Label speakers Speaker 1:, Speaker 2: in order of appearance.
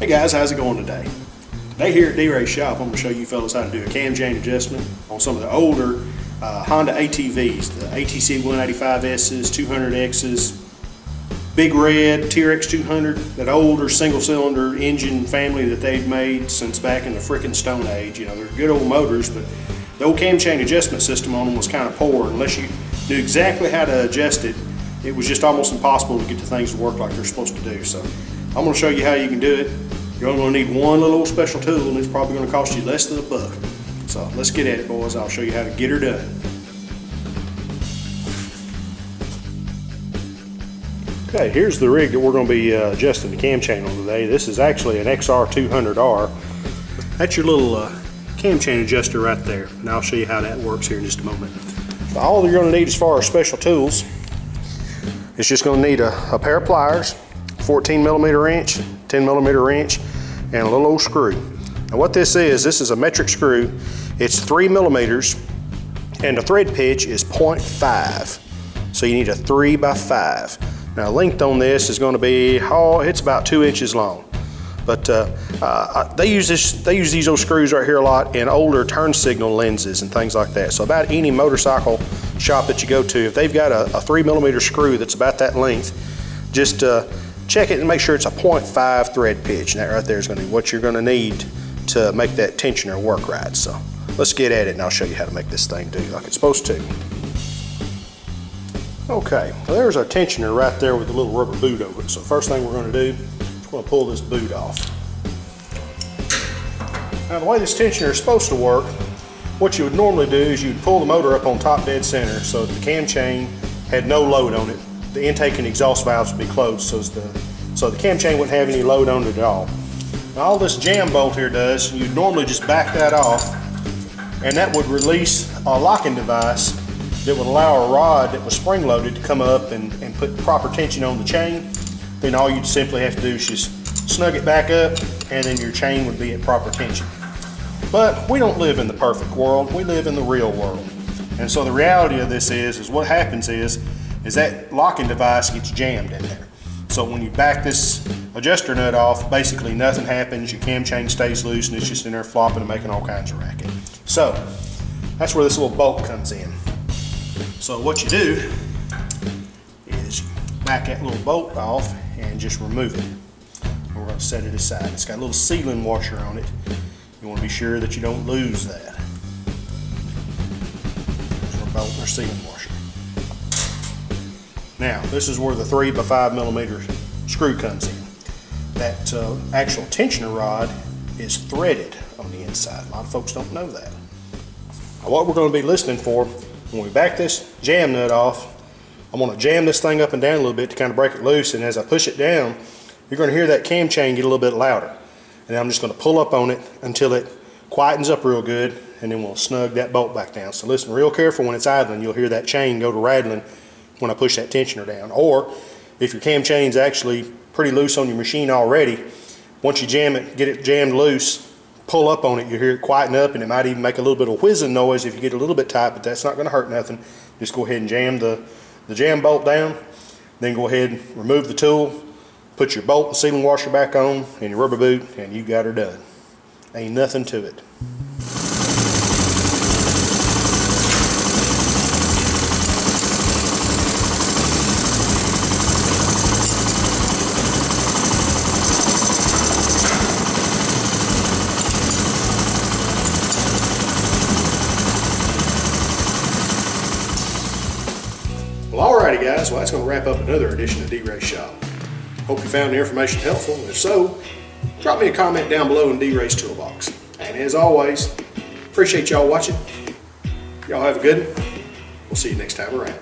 Speaker 1: Hey guys, how's it going today? Today here at D-Ray's shop, I'm going to show you fellas how to do a cam chain adjustment on some of the older Honda ATVs, the ATC-185Ss, 200Xs, Big Red, TRX 200, that older single-cylinder engine family that they've made since back in the frickin' Stone Age. You know, they're good old motors, but the old cam chain adjustment system on them was kind of poor. Unless you knew exactly how to adjust it, it was just almost impossible to get the things to work like they're supposed to do. So I'm going to show you how you can do it. You're only going to need one little special tool, and it's probably going to cost you less than $1. So let's get at it, boys. I'll show you how to get her done. Okay, here's the rig that we're going to be adjusting the cam chain on today. This is actually an XR200R. That's your little cam chain adjuster right there, and I'll show you how that works here in just a moment. So all you're going to need as far as special tools is just going to need a pair of pliers, 14mm wrench, 10mm wrench, and a little old screw. Now what this is a metric screw. It's 3mm, and the thread pitch is 0.5. So you need a 3x5. Now length on this is going to be, it's about 2 inches long. But they use these old screws right here a lot in older turn signal lenses and things like that. So about any motorcycle shop that you go to, if they've got a 3mm screw that's about that length, just check it and make sure it's a 0.5 thread pitch. And that right there is going to be what you're going to need to make that tensioner work right. So let's get at it and I'll show you how to make this thing do like it's supposed to. Okay, well there's our tensioner right there with the little rubber boot over it. So first thing we're going to do is we're going to pull this boot off. Now the way this tensioner is supposed to work, what you would normally do is you'd pull the motor up on top dead center so that the cam chain had no load on it. The intake and exhaust valves would be closed so the cam chain wouldn't have any load on it at all. Now all this jam bolt here does, you'd normally just back that off, and that would release a locking device that would allow a rod that was spring loaded to come up and put proper tension on the chain. Then all you'd simply have to do is just snug it back up, and then your chain would be at proper tension. But we don't live in the perfect world, we live in the real world. And so the reality of this is what happens is that locking device gets jammed in there. So when you back this adjuster nut off, basically nothing happens, your cam chain stays loose and it's just in there flopping and making all kinds of racket. So that's where this little bolt comes in. So what you do is you back that little bolt off and just remove it. And we're going to set it aside. It's got a little sealing washer on it. You want to be sure that you don't lose that. There's our bolt and our sealing washer. Now this is where the 3x5mm screw comes in. That actual tensioner rod is threaded on the inside. A lot of folks don't know that. Now what we're going to be listening for, when we back this jam nut off, I'm going to jam this thing up and down a little bit to kind of break it loose, and as I push it down, you're going to hear that cam chain get a little bit louder. And I'm just going to pull up on it until it quietens up real good, and then we'll snug that bolt back down. So listen real careful when it's idling. You'll hear that chain go to rattling when I push that tensioner down. Or if your cam chain's actually pretty loose on your machine already, once you jam it, get it jammed loose, pull up on it, you'll hear it quieten up, and it might even make a little bit of whizzing noise if you get a little bit tight, but that's not going to hurt nothing. Just go ahead and jam the jam bolt down, then go ahead and remove the tool, put your bolt and sealing washer back on and your rubber boot, and you got her done. Ain't nothing to it. Well, alrighty guys, well that's going to wrap up another edition of D-Ray's Shop. Hope you found the information helpful, and if so, drop me a comment down below in D-Ray's toolbox. And as always, appreciate y'all watching. Y'all have a good one. We'll see you next time around.